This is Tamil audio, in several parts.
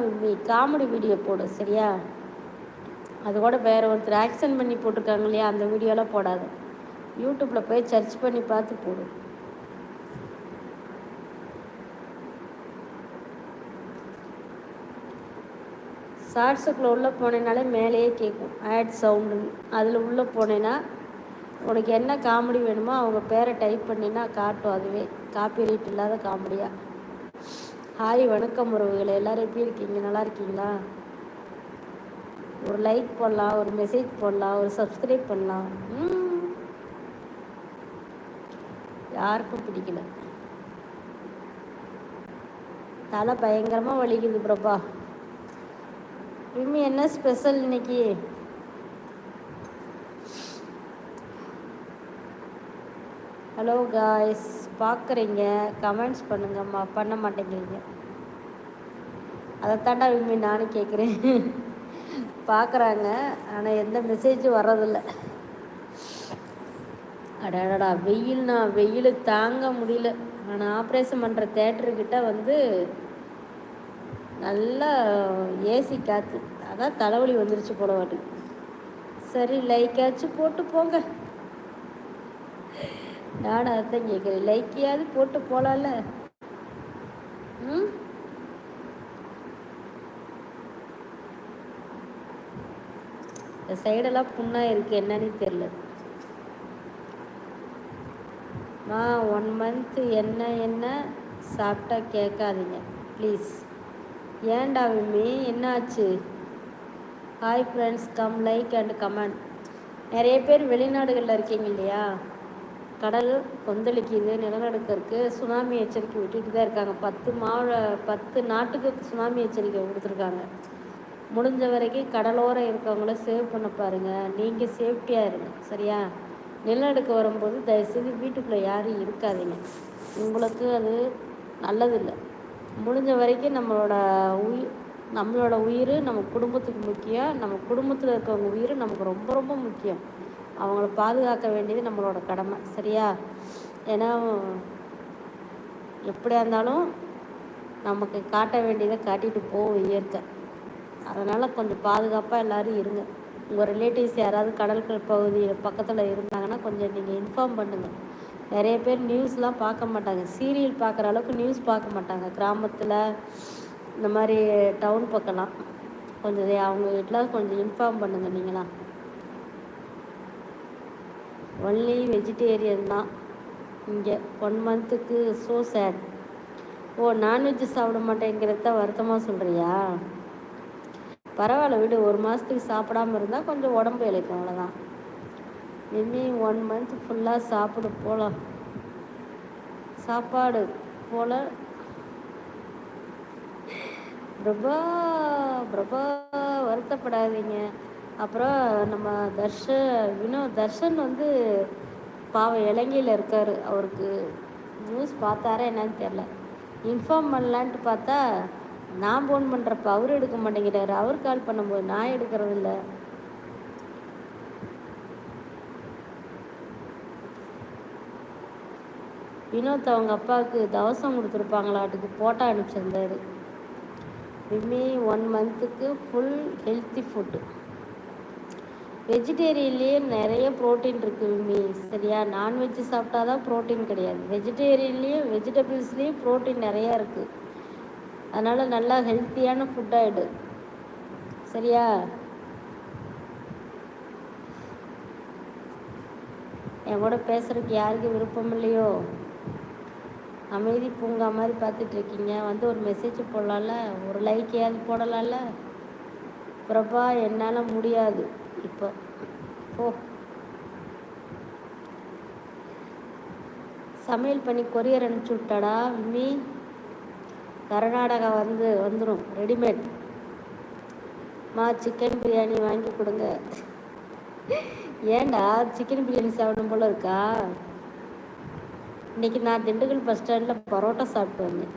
விம்மி காமெடி வீடியோ போடு சரியா. அது கூட வேறு ஒருத்தர் ஆக்ஷன் பண்ணி போட்டிருக்காங்க இல்லையா, அந்த வீடியோலாம் போடாது. யூடியூப்பில் போய் சர்ச் பண்ணி பார்த்து போடு. ஷார்ட்ஸுக்குள்ளே உள்ளே போனேனாலே மேலேயே கேட்கும் ஆட் சவுண்டு. அதில் உள்ளே போனேன்னா உனக்கு என்ன காமெடி வேணுமோ அவங்க பேரை டைப் பண்ணினா காட்டும். அதுவே காப்பிரைட் இல்லாத காமெடியாக. ஹாய் வணக்கம் உறவுகளை, எல்லோரும் எப்படி இருக்கீங்க? நல்லா இருக்கீங்களா? ஒரு லைக் போடலாம், ஒரு மெசேஜ் போடலாம், ஒரு சப்ஸ்கிரைப் பண்ணலாம். யாருக்கும் பிடிக்கல. தலை பயங்கரமாக வலிக்குது பிரபா. விம்மி என்ன ஸ்பெஷல் இன்னைக்கு? ஹலோ காய்ஸ், பார்க்குறீங்க, கமெண்ட்ஸ் பண்ணுங்கம்மா, பண்ண மாட்டேங்கிறீங்க. அதைத்தாண்டா விம்மி நானும் கேட்குறேன். பார்க்குறாங்க, ஆனால் எந்த மெசேஜும் வர்றதில்ல. அடாடா வெயில்னா வெயில் தாங்க முடியல. ஆனால் ஆப்ரேஷன் பண்ணுற தேட்டருக்கிட்ட வந்து நல்லா ஏசி காற்று, அதான் தலைவலி வந்துருச்சு போட வாட்டு. சரி லைக்காச்சும் போட்டு போங்க. நானும் அதைத்தான் கேட்குறேன், லைக்கையாவது போட்டு போகலாம்ல. இந்த சைடெல்லாம் புண்ணாக இருக்குது, என்னன்னு தெரில. 1 மந்த்து என்ன சாப்பிட்டா கேட்காதீங்க ப்ளீஸ். ஏன்டா விம்மி என்னாச்சு? Hi friends, come like and comment. நிறைய பேர் வெளிநாடுகளில் இருக்கீங்க இல்லையா, கடல் கொந்தளிக்குது, நிலநடுக்கம் இருக்குது, சுனாமி எச்சரிக்கை விட்டுட்டு தான் இருக்காங்க. 10 நாட்டுக்கு சுனாமி எச்சரிக்கை கொடுத்துருக்காங்க. முடிஞ்ச வரைக்கும் கடலோரம் இருக்கவங்கள சேவ் பண்ண பாருங்கள். நீங்கள் சேஃப்டியாக இருங்க சரியா. நிலநடுக்கம் வரும்போது தயவுசெய்து வீட்டுக்குள்ளே யாரும் இருக்காதீங்க, உங்களுக்கு அது நல்லதில்லை. முடிஞ்ச வரைக்கும் நம்மளோட உயிர் நம்ம குடும்பத்துக்கு முக்கியம். நம்ம குடும்பத்தில் இருக்கவங்க உயிர் நமக்கு ரொம்ப ரொம்ப முக்கியம். அவங்கள பாதுகாக்க வேண்டியது நம்மளோட கடமை சரியா. ஏன்னா எப்படியா இருந்தாலும் நமக்கு காட்ட வேண்டியதை காட்டிட்டு போவோம் இயற்கை. அதனால் கொஞ்சம் பாதுகாப்பாக எல்லோரும் இருங்க. உங்கள் ரிலேட்டிவ்ஸ் யாராவது கடல் பகுதியில் பக்கத்தில் இருந்தாங்கன்னா கொஞ்சம் நீங்கள் இன்ஃபார்ம் பண்ணுங்கள். நிறைய பேர் நியூஸ்லாம் பார்க்க மாட்டாங்க, சீரியல் பார்க்குற அளவுக்கு நியூஸ் பார்க்க மாட்டாங்க. கிராமத்தில் இந்த மாதிரி டவுன் பக்கம்லாம் கொஞ்சம் அவங்க வீட்டில் கொஞ்சம் இன்ஃபார்ம் பண்ணுங்கள். நீங்களாம் ஒன்லி வெஜிடேரியன் தான் இங்கே 1 மந்த்துக்கு. So sad. ஓ, நான்வெஜ்ஜு சாப்பிட மாட்டேங்கிறது தான் வருத்தமாக சொல்கிறியா? பரவாயில்ல விடு, 1 மாதத்துக்கு சாப்பிடாமல் இருந்தால் கொஞ்சம் உடம்பு இழைக்கும், அவ்வளோதான். இனி 1 மந்த் ஃபுல்லாக சாப்பாடு போல் பிரபா வருத்தப்படாதீங்க. அப்புறம் நம்ம தர்ஷன் வந்து பாவம் இலங்கையில் இருக்கார். அவருக்கு நியூஸ் பார்த்தாரா என்னன்னு தெரில. இன்ஃபார்ம் பண்ணலான்ட்டு பார்த்தா நான் ஃபோன் பண்ணுறப்ப அவர் எடுக்க மாட்டேங்கிறாரு. அவர் கால் பண்ணும்போது நான் எடுக்கிறது இல்லை. வினோத் அவங்க அப்பாவுக்கு தவசம் கொடுத்துருப்பாங்களாட்டுக்கு போட்டோ அனுப்பிச்சிருந்தாரு. விம்மி 1 மந்த்துக்கு ஃபுல் ஹெல்த்தி ஃபுட்டு. வெஜிடேரியன்லேயே நிறைய ப்ரோட்டீன் இருக்குது விம்மி சரியா. நான்வெஜ்ஜு சாப்பிட்டா தான் ப்ரோட்டீன் கிடையாது. வெஜிடேரியன்லேயும் வெஜிடபிள்ஸ்லேயும் ப்ரோட்டீன் நிறையா இருக்குது. அதனால் நல்லா ஹெல்த்தியான ஃபுட்டாகிடு சரியா. என் கூட பேசுகிறதுக்கு யாருக்கு விருப்பம் இல்லையோ, அமைதி பூங்கா மாதிரி பார்த்துட்ருக்கீங்க, வந்து ஒரு மெசேஜ் போடலாம்ல, ஒரு லைக்கையாவது போடலாம்ல. பிரபா என்னால் முடியாது இப்போ. சமையல் பண்ணி கொரியர் அனுப்பிச்சி விட்டாடா விம்மி. கர்நாடகா வந்துடும் ரெடிமேட். சிக்கன் பிரியாணி வாங்கி கொடுங்க. ஏண்டா சிக்கன் பிரியாணி சாப்பிடும் போல இருக்கா? இன்றைக்கி நான் திண்டுக்கல் பஸ் ஸ்டாண்டில் பரோட்டா சாப்பிட்டு வந்தேன்.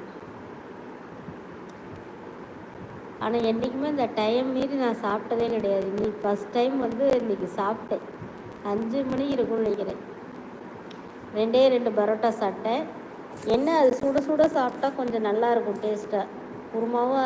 ஆனால் என்றைக்குமே இந்த டைம் மீறி நான் சாப்பிட்டதே கிடையாது. இன்னைக்கு ஃபஸ்ட் டைம் வந்து இன்றைக்கி சாப்பிட்டேன். 5 மணி இருக்கும்னு நினைக்கிறேன். 2 பரோட்டா சாப்பிட்டேன். என்ன அது சுட சுட சாப்பிட்டா கொஞ்சம் நல்லாயிருக்கும் டேஸ்ட்டாக. குருமாவும்